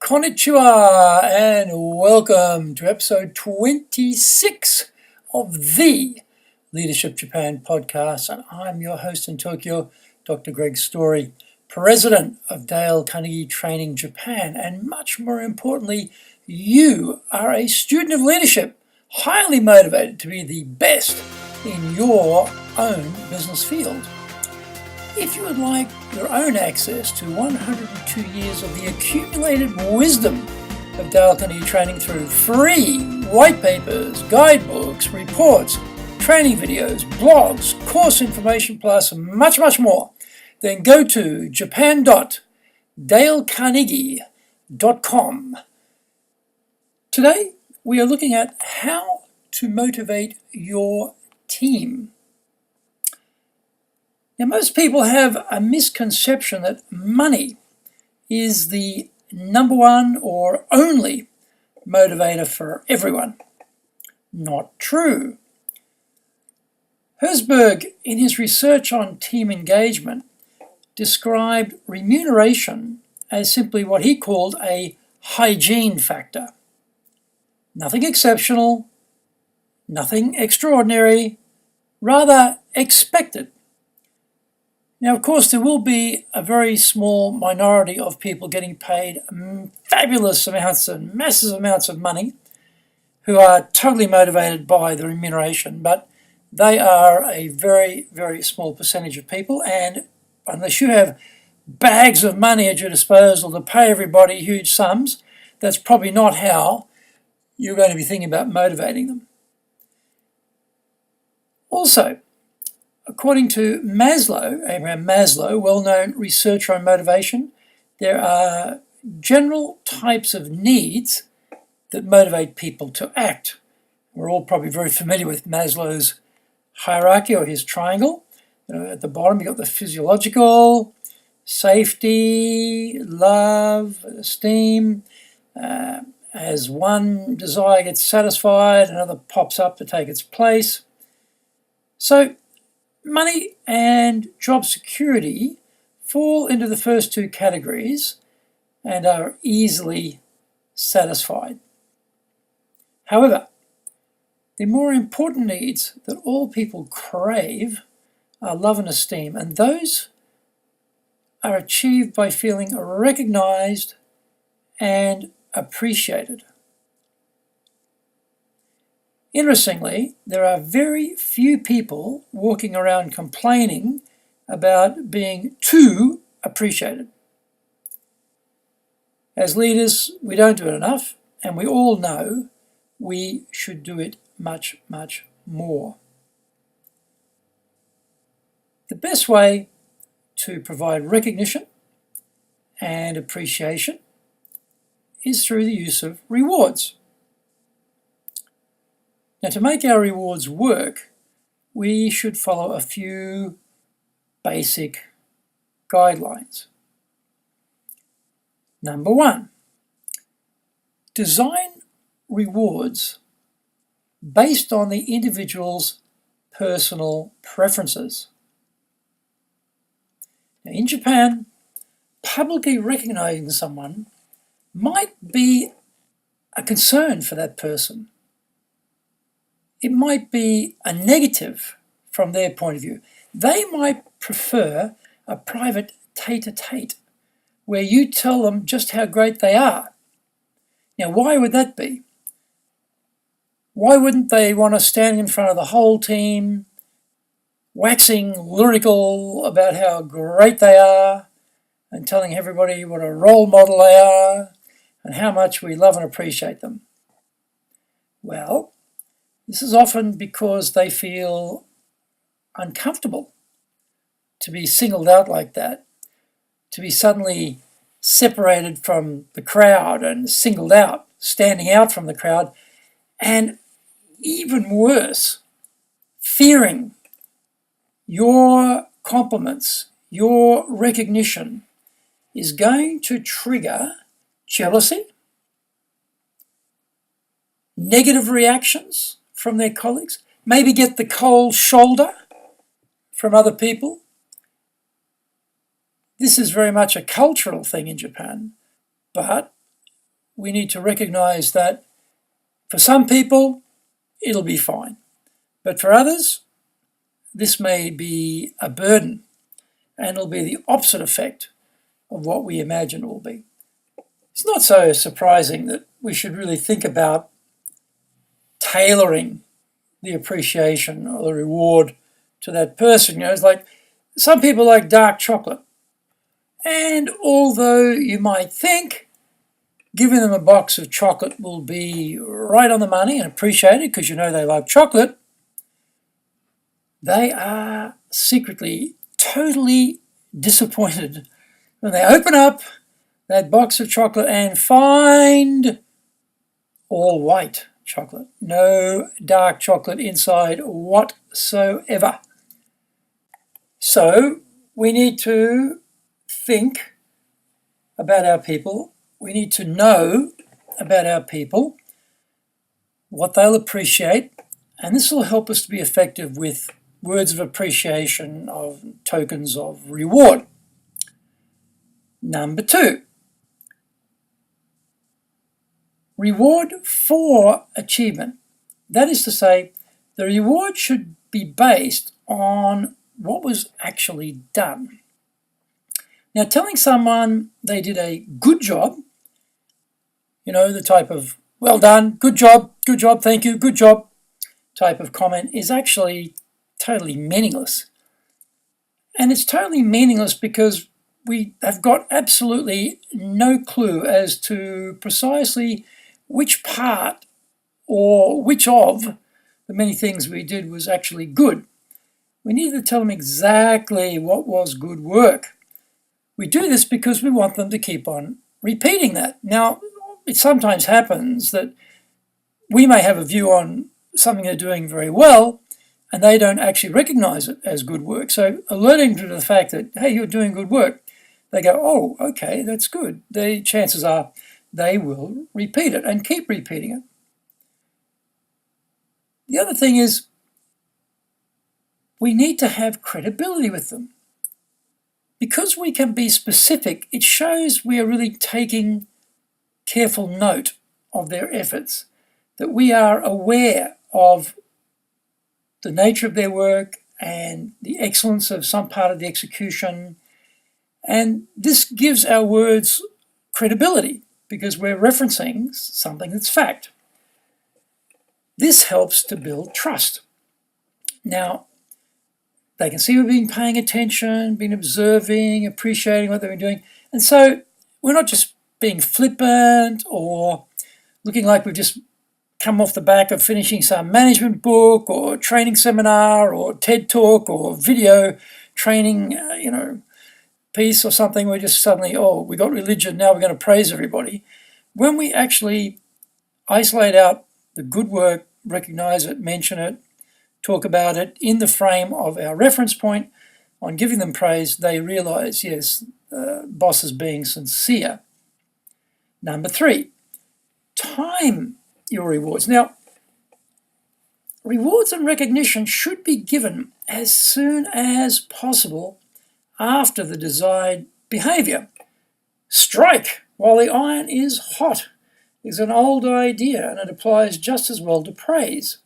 Konnichiwa and welcome to episode 26 of the Leadership Japan podcast. And I'm your host in Tokyo, Dr. Greg Story, president of Dale Carnegie Training Japan. And much more importantly, you are a student of leadership, highly motivated to be the best in your own business field. If you would like your own access to 102 years of the accumulated wisdom of Dale Carnegie Training through free white papers, guidebooks, reports, training videos, blogs, course information, plus much, much more, then go to japan.dalecarnegie.com. Today, we are looking at how to motivate your team. Now, most people have a misconception that money is the number one or only motivator for everyone. Not true. Herzberg, in his research on team engagement, described remuneration as simply what he called a hygiene factor. Nothing exceptional, nothing extraordinary, rather expected. Now, of course, there will be a very small minority of people getting paid fabulous amounts and massive amounts of money who are totally motivated by the remuneration, but they are a very, very small percentage of people, and unless you have bags of money at your disposal to pay everybody huge sums, that's probably not how you're going to be thinking about motivating them. Also, according to Abraham Maslow, well-known researcher on motivation, there are general types of needs that motivate people to act. We're all probably very familiar with Maslow's hierarchy or his triangle. At the bottom, you've got the physiological, safety, love, esteem. As one desire gets satisfied, another pops up to take its place. So, money and job security fall into the first two categories and are easily satisfied. However, the more important needs that all people crave are love and esteem, and those are achieved by feeling recognized and appreciated. Interestingly, there are very few people walking around complaining about being too appreciated. As leaders, we don't do it enough, and we all know we should do it much, much more. The best way to provide recognition and appreciation is through the use of rewards. Now, to make our rewards work, we should follow a few basic guidelines. Number one, design rewards based on the individual's personal preferences. Now, in Japan, publicly recognizing someone might be a concern for that person. It might be a negative from their point of view. They might prefer a private tete-a-tete where you tell them just how great they are. Now, why would that be? Why wouldn't they want to stand in front of the whole team, waxing lyrical about how great they are and telling everybody what a role model they are and how much we love and appreciate them? Well, this is often because they feel uncomfortable to be singled out like that, to be suddenly separated from the crowd and singled out, standing out from the crowd, and even worse, fearing your compliments, your recognition is going to trigger jealousy, negative reactions from their colleagues, maybe get the cold shoulder from other people. This is very much a cultural thing in Japan, but we need to recognize that for some people, it'll be fine. But for others, this may be a burden, and it'll be the opposite effect of what we imagine it will be. It's not so surprising that we should really think about tailoring the appreciation or the reward to that person. It's like some people like dark chocolate. And although you might think giving them a box of chocolate will be right on the money and appreciated because you know they like chocolate, they are secretly totally disappointed when they open up that box of chocolate and find all white chocolate, no dark chocolate inside whatsoever. So we need to think about our people. We need to know about our people, what they'll appreciate, and this will help us to be effective with words of appreciation, of tokens of reward. Number 2, reward for achievement. That is to say, the reward should be based on what was actually done. Now, telling someone they did a good job, the type of well done, good job, thank you, good job type of comment is actually totally meaningless. And it's totally meaningless because we have got absolutely no clue as to precisely which part or which of the many things we did was actually good. We need to tell them exactly what was good work. We do this because we want them to keep on repeating that. Now, it sometimes happens that we may have a view on something they're doing very well and they don't actually recognize it as good work. So alerting them to the fact that, hey, you're doing good work, they go, oh, okay, that's good. The chances are they will repeat it and keep repeating it. The other thing is we need to have credibility with them. Because we can be specific, it shows we are really taking careful note of their efforts, that we are aware of the nature of their work and the excellence of some part of the execution. And this gives our words credibility because we're referencing something that's fact. This helps to build trust. Now, they can see we've been paying attention, been observing, appreciating what they've been doing. And so we're not just being flippant or looking like we've just come off the back of finishing some management book or training seminar or TED Talk or video training, piece or something. We're just suddenly, we got religion, now we're going to praise everybody. When we actually isolate out the good work, recognize it, mention it, talk about it in the frame of our reference point on giving them praise, they realize, yes, boss is being sincere. Number 3, time your rewards. Now, rewards and recognition should be given as soon as possible after the desired behavior. Strike while the iron is hot is an old idea, and it applies just as well to praise.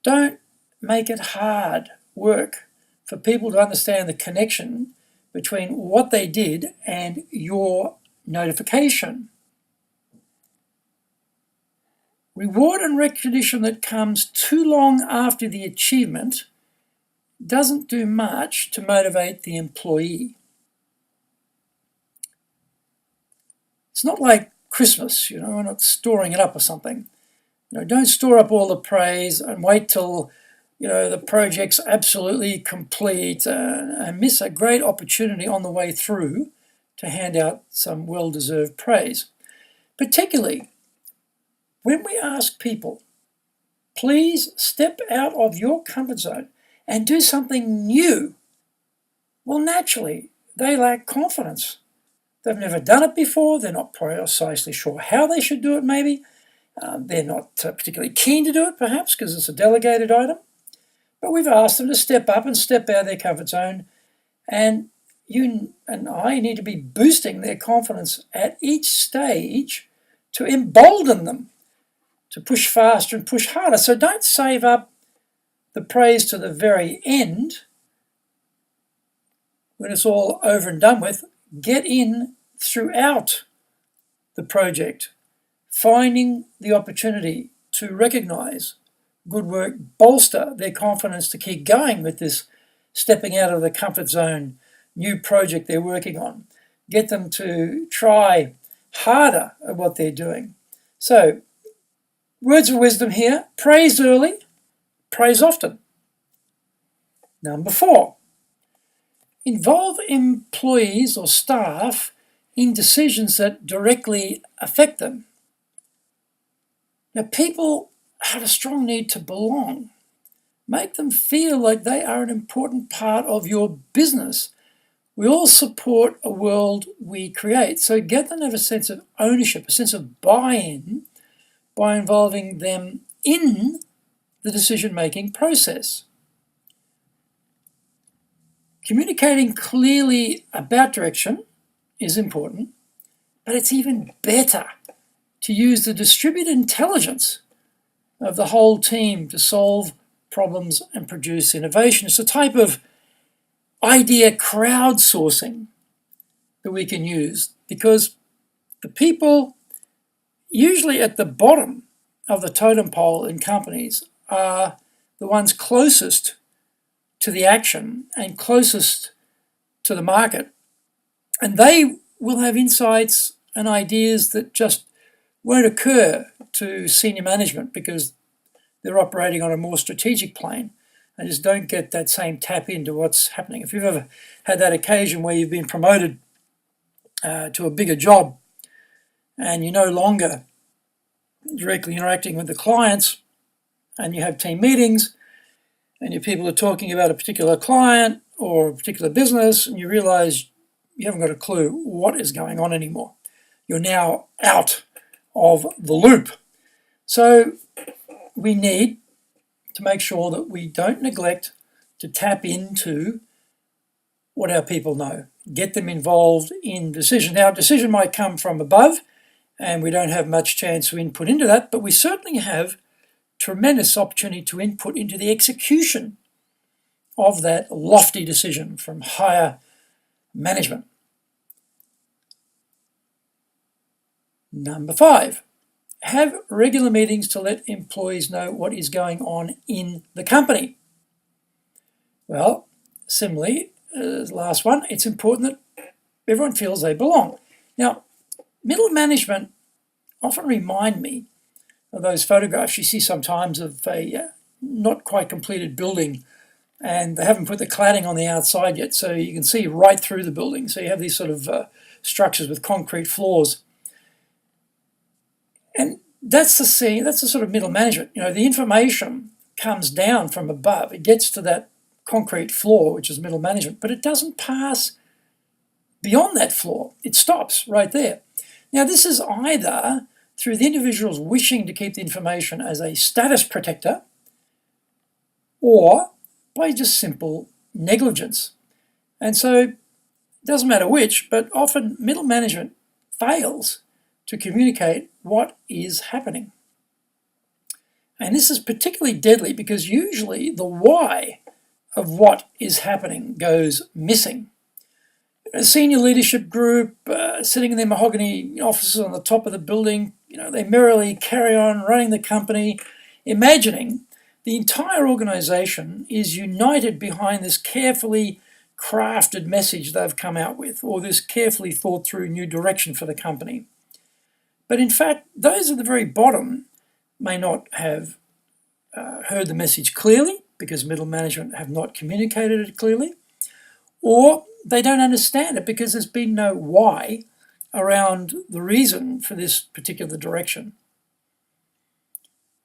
Don't make it hard work for people to understand the connection between what they did and your notification. Reward and recognition that comes too long after the achievement doesn't do much to motivate the employee. It's not like Christmas, we're not storing it up or something. Don't store up all the praise and wait till, the project's absolutely complete and miss a great opportunity on the way through to hand out some well-deserved praise. Particularly when we ask people, please step out of your comfort zone and do something new. Well, naturally, they lack confidence. They've never done it before. They're not precisely sure how they should do it, maybe. They're not particularly keen to do it, perhaps, because it's a delegated item. But we've asked them to step up and step out of their comfort zone. And you and I need to be boosting their confidence at each stage to embolden them to push faster and push harder. So don't save up the praise to the very end when it's all over and done with. Get in throughout the project, finding the opportunity to recognize good work, bolster their confidence to keep going with this stepping out of the comfort zone new project they're working on. Get them to try harder at what they're doing. So, words of wisdom here: praise early, praise often. Number 4, involve employees or staff in decisions that directly affect them. Now, people have a strong need to belong. Make them feel like they are an important part of your business. We all support a world we create, so get them to have a sense of ownership, a sense of buy-in by involving them in the decision-making process. Communicating clearly about direction is important, but it's even better to use the distributed intelligence of the whole team to solve problems and produce innovation. It's a type of idea crowdsourcing that we can use, because the people usually at the bottom of the totem pole in companies are the ones closest to the action and closest to the market, and they will have insights and ideas that just won't occur to senior management because they're operating on a more strategic plane and just don't get that same tap into what's happening. If you've ever had that occasion where you've been promoted to a bigger job and you're no longer directly interacting with the clients and you have team meetings and your people are talking about a particular client or a particular business, and you realize you haven't got a clue what is going on anymore. You're now out of the loop. So we need to make sure that we don't neglect to tap into what our people know. Get them involved in decision. Now, decision might come from above, and we don't have much chance to input into that, but we certainly have tremendous opportunity to input into the execution of that lofty decision from higher management. Number 5, have regular meetings to let employees know what is going on in the company. Well, similarly, the last one, it's important that everyone feels they belong. Now, middle management often remind me of those photographs you see sometimes of a not quite completed building, and they haven't put the cladding on the outside yet, so you can see right through the building. So you have these sort of structures with concrete floors. And that's the scene, that's the sort of middle management. You know, the information comes down from above. It gets to that concrete floor, which is middle management, but it doesn't pass beyond that floor. It stops right there. Now, this is either through the individuals wishing to keep the information as a status protector or by just simple negligence. And so it doesn't matter which, but often middle management fails to communicate what is happening. And this is particularly deadly because usually the why of what is happening goes missing. A senior leadership group sitting in their mahogany offices on the top of the building, they merrily carry on running the company, imagining the entire organization is united behind this carefully crafted message they've come out with, or this carefully thought through new direction for the company. But in fact, those at the very bottom may not have heard the message clearly because middle management have not communicated it clearly, or they don't understand it because there's been no why around the reason for this particular direction.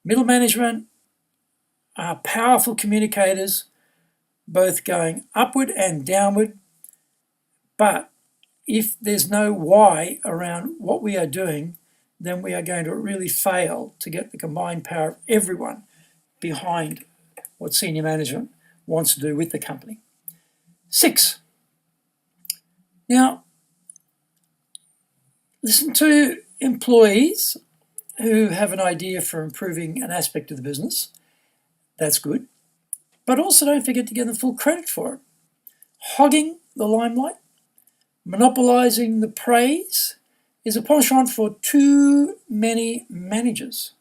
Middle management are powerful communicators, both going upward and downward, but if there's no why around what we are doing, then we are going to really fail to get the combined power of everyone behind what senior management wants to do with the company. 6, Now, listen to employees who have an idea for improving an aspect of the business. That's good. But also don't forget to give them full credit for it. Hogging the limelight, monopolizing the praise is a penchant for too many managers.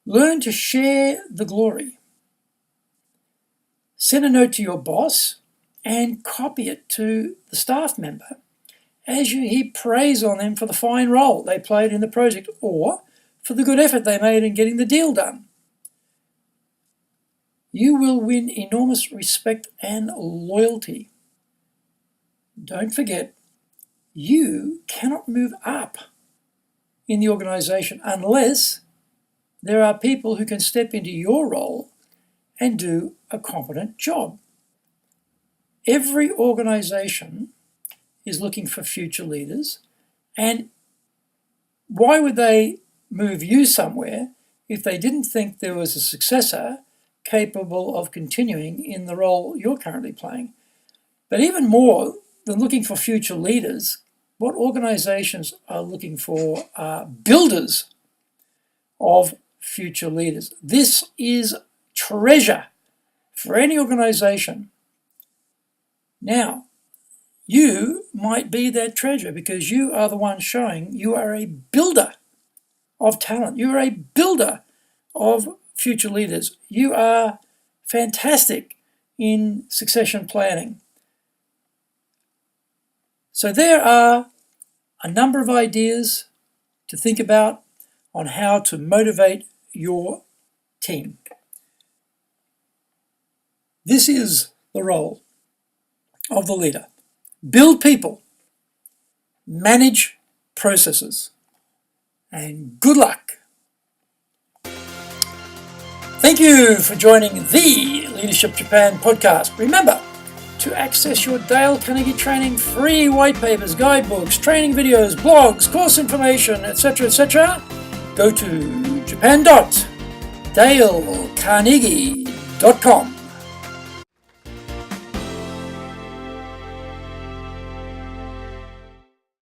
Learn to share the glory. Send a note to your boss and copy it to the staff member as you heap praise on them for the fine role they played in the project or for the good effort they made in getting the deal done. You will win enormous respect and loyalty. Don't forget, you cannot move up in the organization unless there are people who can step into your role and do a competent job. Every organization is looking for future leaders, and why would they move you somewhere if they didn't think there was a successor capable of continuing in the role you're currently playing? But even more than looking for future leaders, what organizations are looking for are builders of future leaders. This is treasure for any organization. Now, you might be that treasure because you are the one showing you are a builder of talent. You are a builder of future leaders. You are fantastic in succession planning. So there are a number of ideas to think about on how to motivate your team. This is the role of the leader. Build people, manage processes, and good luck. Thank you for joining the Leadership Japan podcast. Remember, to access your Dale Carnegie training free white papers, guidebooks, training videos, blogs, course information, etc., go to japan.dalecarnegie.com.